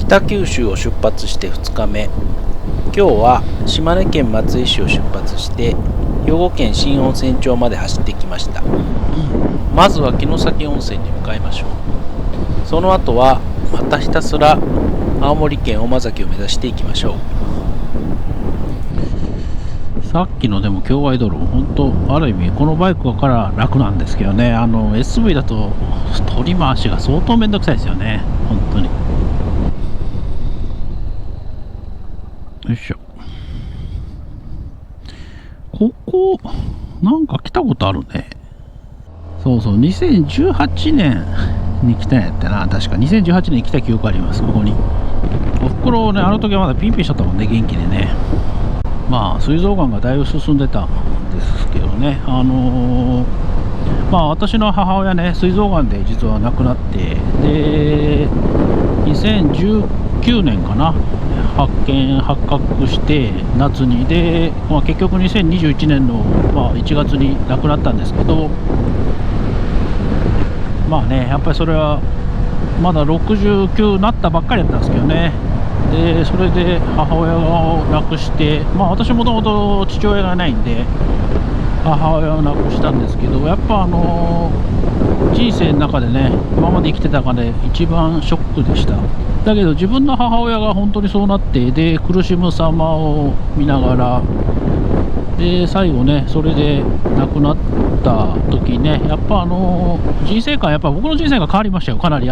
北九州を出発して2日目。今日は島根県松江市を出発して兵庫県新温泉町まで走ってきました。まずは城崎温泉に向かいましょう。その後はまたひたすら青森県大間崎を目指していきましょう。さっきのでも境外道路、本当ある意味このバイクから楽なんですけどね、SV だと取り回しが相当めんどくさいですよね、本当に。よいしょ。ここなんか来たことあるね。そうそう、2018年に来たんやったな。確か2018年に来た記憶あります。ここにおふくろね、あの時はまだピンピンしとったもんね、元気でね。まあ膵臓がんがだいぶ進んでたんですけどね、まあ私の母親ね、膵臓がんで実は亡くなって、で2019年かな、発覚して夏に、で、まあ、結局2021年の、1月に亡くなったんですけど、まあね、やっぱりそれはまだ69になったばっかりだったんですけどね。でそれで母親を亡くして、まあ私もともと父親がないんで母親を亡くしたんですけど、やっぱ人生の中でね、今まで生きてた中で一番ショックでした。だけど自分の母親が本当にそうなって、で苦しむ様を見ながら、で最後ね、それで亡くなった時ね、やっぱ人生観、やっぱ僕の人生が変わりましたよ、かなり。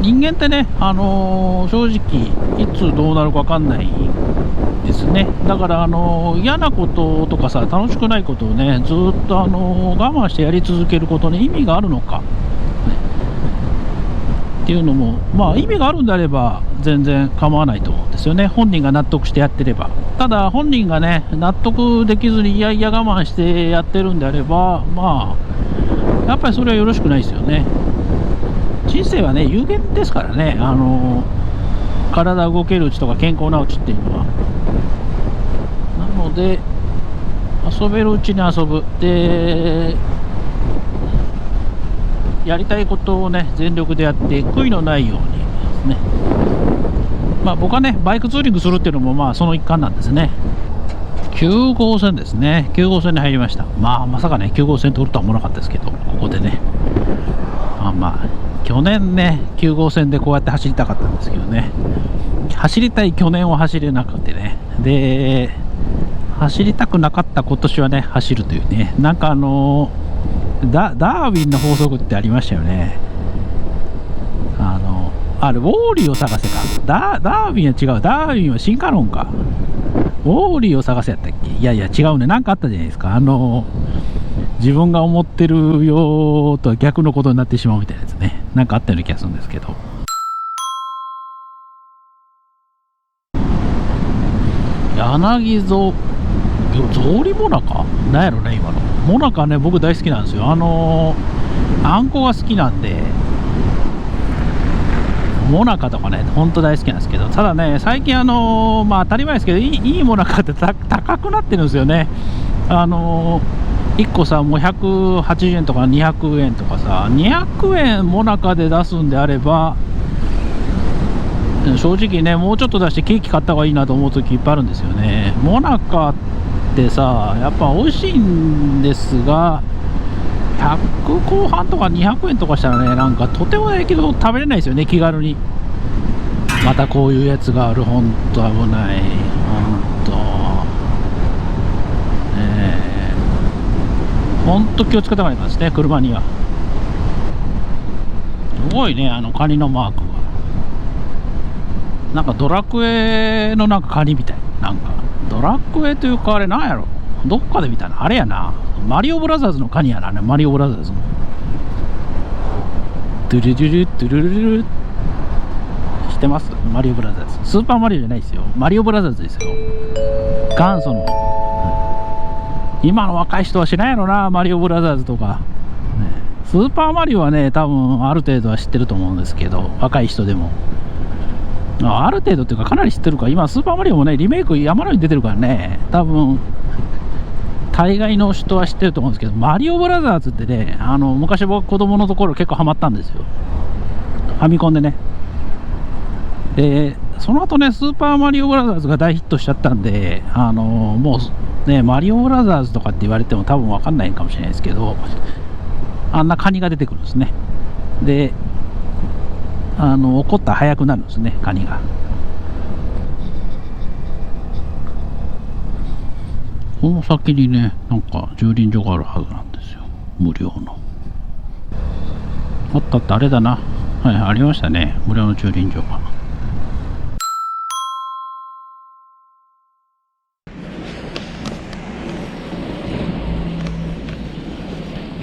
人間ってね、正直いつどうなるか分かんないですね。だから嫌なこととかさ、楽しくないことをね、ずっと我慢してやり続けることに意味があるのかっていうのも、まあ意味があるんであれば全然構わないと思うんですよね。本人が納得してやってれば。ただ本人がね、納得できずにいやいや我慢してやってるんであれば、まあやっぱりそれはよろしくないですよね。人生はね、有限ですからね、体動けるうちとか健康なうちっていうのは。なので遊べるうちに遊ぶ、でやりたいことをね全力でやって、悔いのないようにですね。まあ僕はね、バイクツーリングするっていうのもまあその一環なんですね。9号線ですね。9号線に入りました。まさかね9号線通るとは思わなかったですけど、ここでね、まあ去年ね9号線でこうやって走りたかったんですけどね、走りたい去年は走れなくてね、で走りたくなかった今年はね走るというね、なんかダーウィンの法則ってありましたよね。あれウォーリーを探せか、ダーウィンは違う、ダーウィンは進化論か、ウォーリーを探せやったっけ。いやいや違うね、なんかあったじゃないですか。自分が思ってるよとは逆のことになってしまうみたいなやつね、なんかあったような気がするんですけど。柳ぞ草履もなかなんやろね、今のもなかね、僕大好きなんですよ。あんこが好きなんで、もなかとかねほんと大好きなんですけど、ただね最近当たり前ですけど、いいもなかって高くなってるんですよね。1個さ、もう180円とか200円とかさ、200円もなかで出すんであれば、正直ね、もうちょっと出してケーキ買った方がいいなと思う時いっぱいあるんですよね。もなかってさ、やっぱ美味しいんですが、100後半とか200円とかしたらね、なんかとてもないけど食べれないですよね、気軽に。またこういうやつがある、ほんと危ない、ほんと気をつけた方がいいですね、車には。すごいね、カニのマークがなんかドラクエのなんかカニみたい、なんかドラクエというか、あれなんやろ、どっかで見たな、あれやな、マリオブラザーズのカニやな、マリオブラザーズのドゥルドゥルドゥルルル、知ってます？マリオブラザーズ、スーパーマリオじゃないですよ、マリオブラザーズですよ、元祖の。今の若い人は知らんやろな、マリオブラザーズとか、スーパーマリオはね多分ある程度は知ってると思うんですけど、若い人でもある程度っていうかかなり知ってるか。今スーパーマリオもねリメイク山のように出てるからね、多分大概の人は知ってると思うんですけど、マリオブラザーズってね、昔僕子供のところ結構ハマったんですよ。ファミコンでね。でその後ね、スーパーマリオブラザーズが大ヒットしちゃったんで、もうね、マリオブラザーズとかって言われても多分分かんないかもしれないですけど、あんなカニが出てくるんですね。で怒ったら速くなるんですね、カニが。この先にね、なんか駐輪場があるはずなんですよ、無料の。あったって、あれだな。はい、ありましたね、無料の駐輪場が。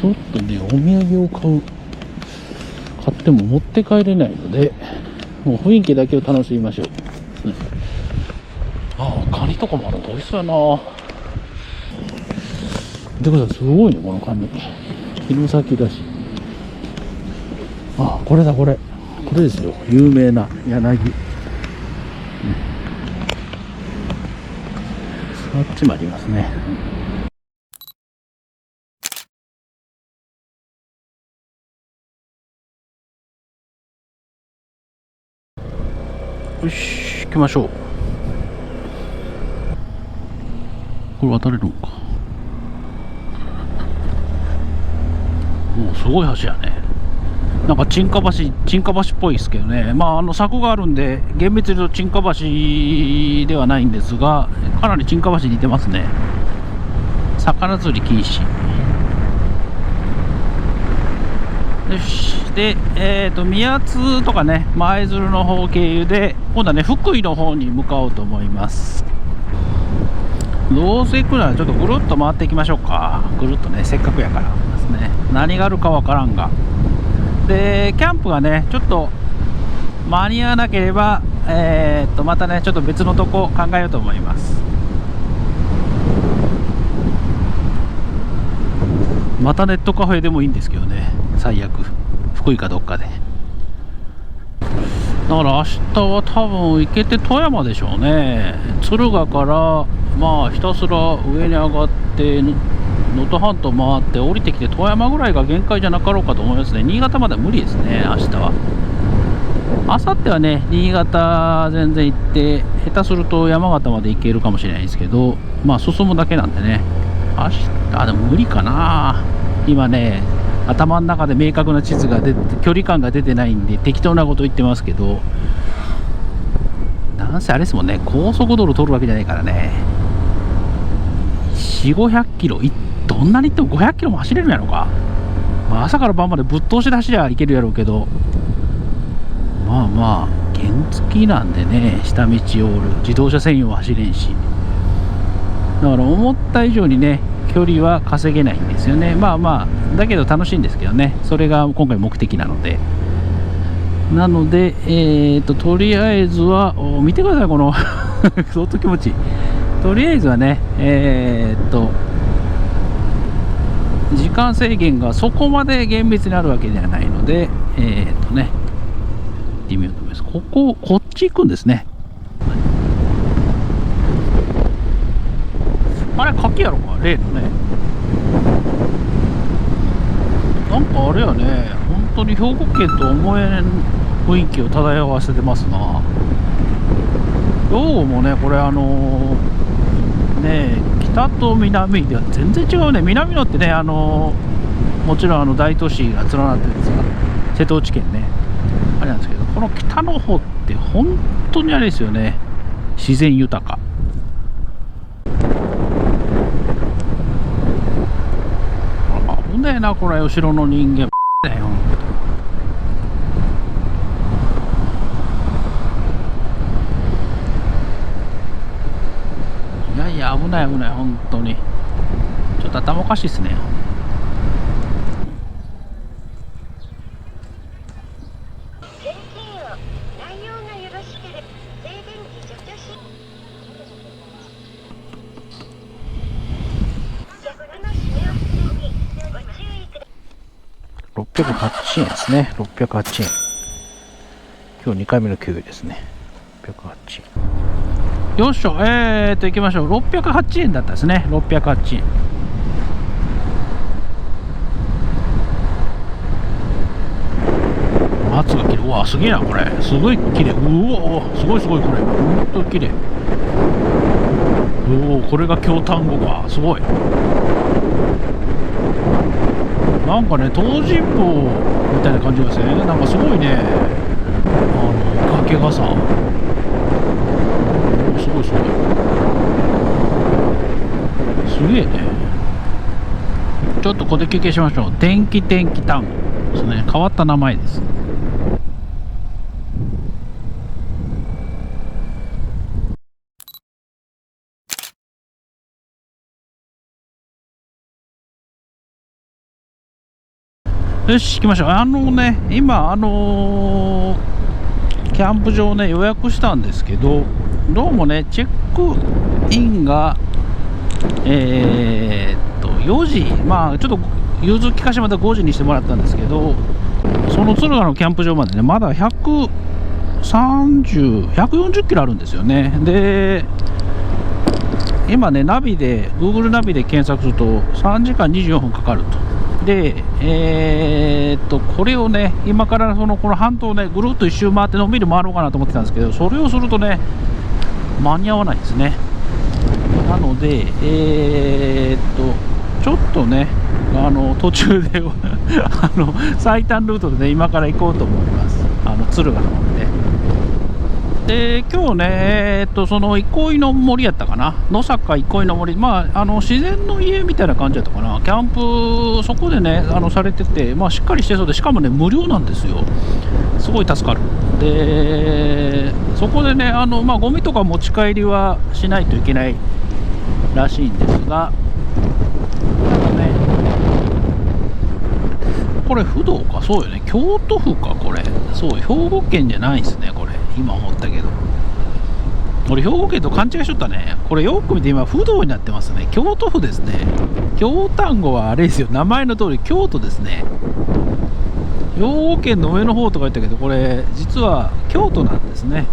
ちょっとね、お土産を買っても持って帰れないので、もう雰囲気だけを楽しみましょう。ああ、カニとかもあるの美味しそうやな。見てください、すごいね、このカニ。昼先だし。ああ、これだ、これですよ、有名な柳。あっちもありますね。よし、行きましょう。これ渡れるのか。もうすごい橋やね。なんか沈下橋っぽいですけどね。まあ柵があるんで厳密に言うと沈下橋ではないんですが、かなり沈下橋に似てますね。魚釣り禁止。よし。で、宮津とかね、舞鶴の方経由で今度はね、福井の方に向かおうと思います。どうせ行くならちょっとぐるっと回っていきましょうか。ぐるっとね、せっかくやからですね。何があるかわからんが。でキャンプがね、ちょっと間に合わなければ、またね、ちょっと別のとこ考えようと思います。またネットカフェでもいいんですけどね、最悪福井かどっかで。だから明日は多分行けて富山でしょうね。敦賀からまあひたすら上に上がって能登半島回って降りてきて富山ぐらいが限界じゃなかろうかと思いますね。新潟までは無理ですね、明日は。明後日はね、新潟全然行って下手すると山形まで行けるかもしれないですけど、まあ進むだけなんでね。明日でも無理かな。今ね、頭の中で明確な地図が出て距離感が出てないんで適当なこと言ってますけど、なんせあれですもんね、高速道路通るわけじゃないからね。4、500キロどんなに行っても500キロも走れるんやろか。まあ、朝から晩までぶっ通しで走りゃいけるやろうけど、まあまあ原付なんでね、下道を自動車専用は走れんし、だから思った以上にね距離は稼げないんですよね。まあまあだけど楽しいんですけどね、それが今回目的なので。とりあえずは見てください、この相当気持ちいい。とりあえずはね、時間制限がそこまで厳密にあるわけではないので、行ってみようと思います。こっち行くんですね。あれ柿やろか、例のね。なんかあれやね、本当に兵庫県と思えん雰囲気を漂わせてますな。兵庫もね、これね、北と南では全然違うね。南のってね、もちろん大都市が連なってるんですが、瀬戸内県ね、あれなんですけど、この北の方って本当にあれですよね、自然豊か。危ねえな、これ後ろの人間だよ。いや危ない危ない、本当にちょっと頭おかしいっすね。608円ですね。608円。今日2回目の給与ですね。608円。よっしょ、行きましょう。608円だったですね。608円。松が綺麗。うわ、すげえな、これ。すごい綺麗。うお、すごいすごい、これ。ほんと綺麗。おお、これが京丹後か。すごい。なんかね、東尋坊みたいな感じですね。なんかすごいね、崖がさ、おすごいすごい。すげえね。ちょっとここで休憩しましょう。天気丹後ですね。変わった名前です。よし、行きましょう。今、キャンプ場ね、予約したんですけど、どうもね、チェックインが、4時、まあ、ちょっと融通聞かしてまた5時にしてもらったんですけど、その敦賀のキャンプ場までね、まだ140キロあるんですよね。で、今ね、Google ナビで検索すると3時間24分かかると。で、これをね、今からこの半島をね、ぐるっと一周回ってのんびり回ろうかなと思ってたんですけど、それをするとね、間に合わないですね。なので、ちょっとね、途中で最短ルートでね、今から行こうと思います。敦賀の方でね。で、今日ね、その憩いの森やったかな、野坂憩いの森、まあ、自然の家みたいな感じやったかな、キャンプ、そこでね、されてて、まあ、しっかりしてそうで、しかもね、無料なんですよ、すごい助かる。で、そこでね、まあ、ゴミとか持ち帰りはしないといけないらしいんですが、ね、これ、不動か、そうよね、京都府か、これ、そう、兵庫県じゃないですね、これ。今思ったけど、俺兵庫県と勘違いしとったね。これよく見て今不動になってますね。京都府ですね。京丹後はあれですよ、名前の通り京都ですね。兵庫県の上の方とか言ったけど、これ実は京都なんですね。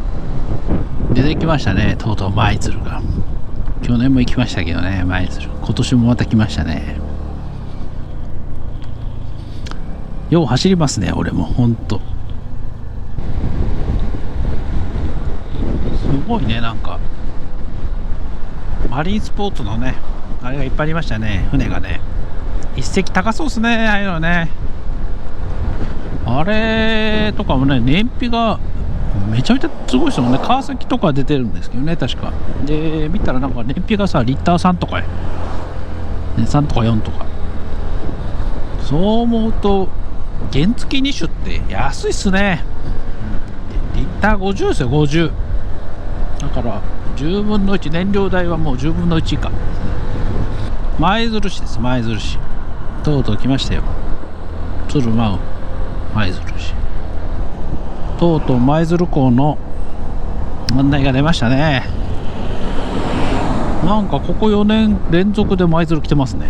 出てきましたね、とうとう舞鶴が。去年も行きましたけどね、舞鶴。今年もまた来ましたね。よう走りますね、俺もほんと。すごいね、なんかマリンスポーツのね、あれがいっぱいありましたね、船がね。一隻高そうですね、ああいうのね。あれとかもね、燃費がめちゃめちゃすごいですよね。川崎とか出てるんですけどね、確か。で、見たらなんか燃費がさ、リッター3とか、3とか4とか。そう思うと、原付2種って安いっすね。リッター50ですよ、50。だから10分の1、燃料代はもう10分の1以下。舞鶴市です、舞鶴市。とうとう来ましたよ、鶴舞舞鶴市。とうとう舞鶴港の案内が出ましたね。なんかここ4年連続で舞鶴来てますね。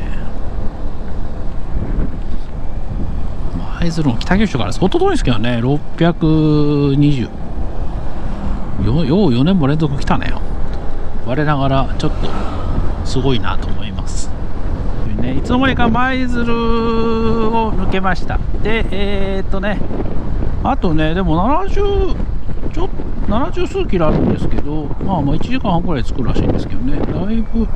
舞鶴の北九州から相当遠いですけどね、620。よう4年も連続来たね。我ながらちょっとすごいなと思います、ね。いつの間にか舞鶴を抜けました。で、あとね、でも70数キロあるんですけど、まあ1時間半くらい着くらしいんですけどね、だいぶ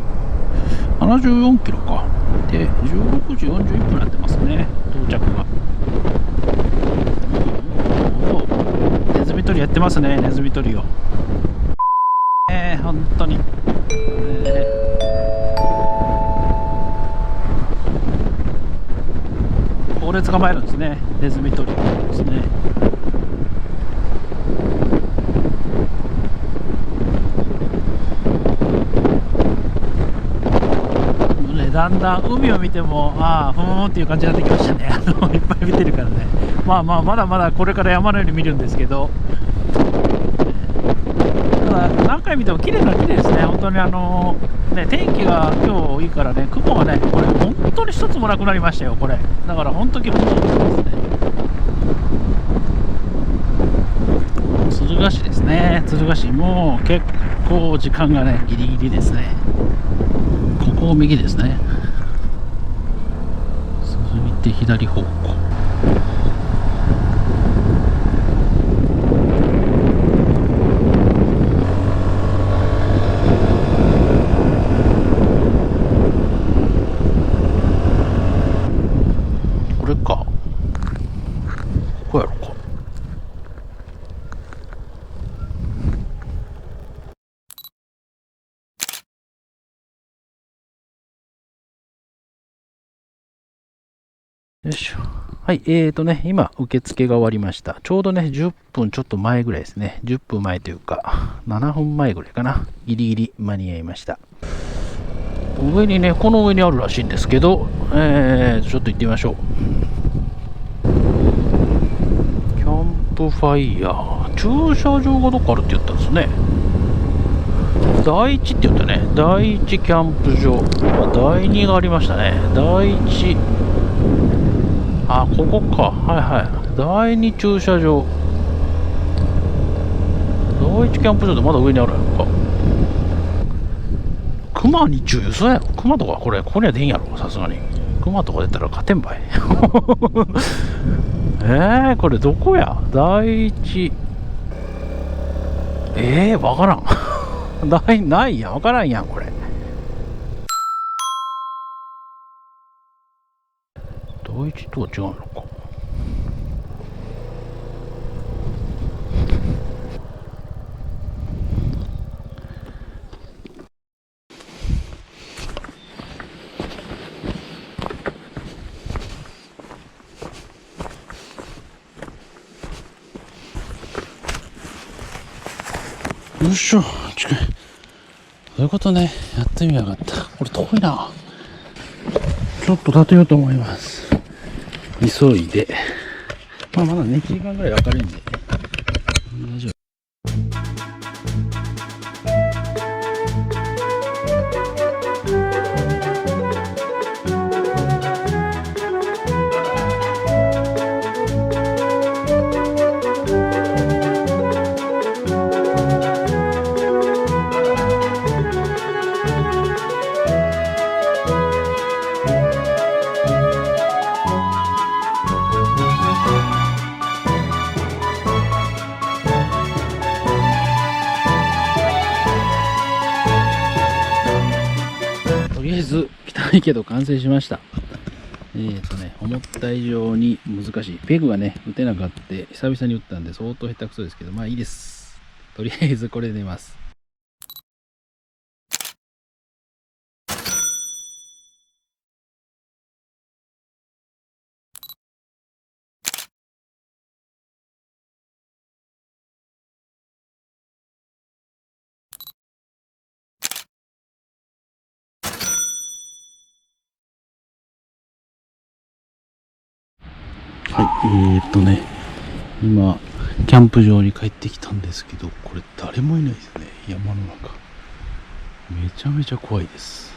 74キロか。で、16時41分になってますね、到着が。ネズミ捕りやってますね、ネズミ捕りを。本当に。ここで捕まえるんですね、ネズミ捕りですね。だんだん海を見ても、ああ、ふーんっていう感じになってきましたね。いっぱい見てるからね。まあまあ、まだまだこれから山のように見るんですけど、ただ何回見ても綺麗な綺麗ですね。本当にね、天気が今日いいからね、雲がね、これ本当に一つもなくなりましたよ、これ。だから本当に気持ちいいですね。敦賀市ですね。敦賀市もう結構時間がね、ギリギリですね。ここを右ですね。続いて左方向。こやろか。よいしょ。はい、今、受付が終わりました。ちょうどね、10分ちょっと前ぐらいですね。10分前というか、7分前ぐらいかな。ギリギリ間に合いました。上にね、この上にあるらしいんですけど、ちょっと行ってみましょう。キャンプファイヤー。駐車場がどっかあるって言ったんですね。第1って言ったね。第1キャンプ場。第2がありましたね。第1。あ、ここか。はいはい。第2駐車場。第1キャンプ場ってまだ上にあるやんか。熊に注意、そうやろ。熊とかこれ、ここには出んやろ。さすがに。熊とか出たら勝てんばい。これどこや第1。わからん。ないやん。わからんやん、これ。第1とは違うのか。よいしょ。そういうことね。やってみやがった。これ遠いな。ちょっと立てようと思います。急いで。まだね、1時間ぐらい明るいんで。大丈夫。とりあえず汚いけど完成しました。思った以上に難しい。ペグがね、打てなかった。久々に打ったんで相当下手くそですけど、まあいいです。とりあえずこれで寝ます。はい、今、キャンプ場に帰ってきたんですけど、これ誰もいないですね、山の中。めちゃめちゃ怖いです。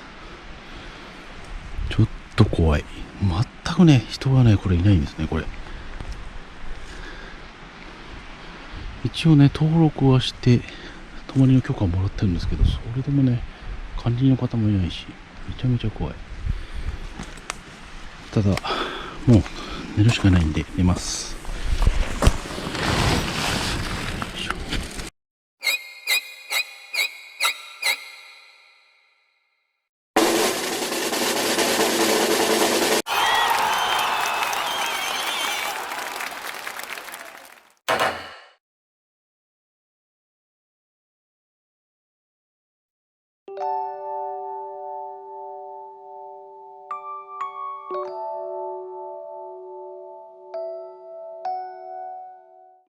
ちょっと怖い。全くね、人がね、これいないんですね、これ。一応ね、登録はして、泊まりの許可をもらってるんですけど、それでもね、管理の方もいないし、めちゃめちゃ怖い。ただ、もう寝るしかないんで寝ます。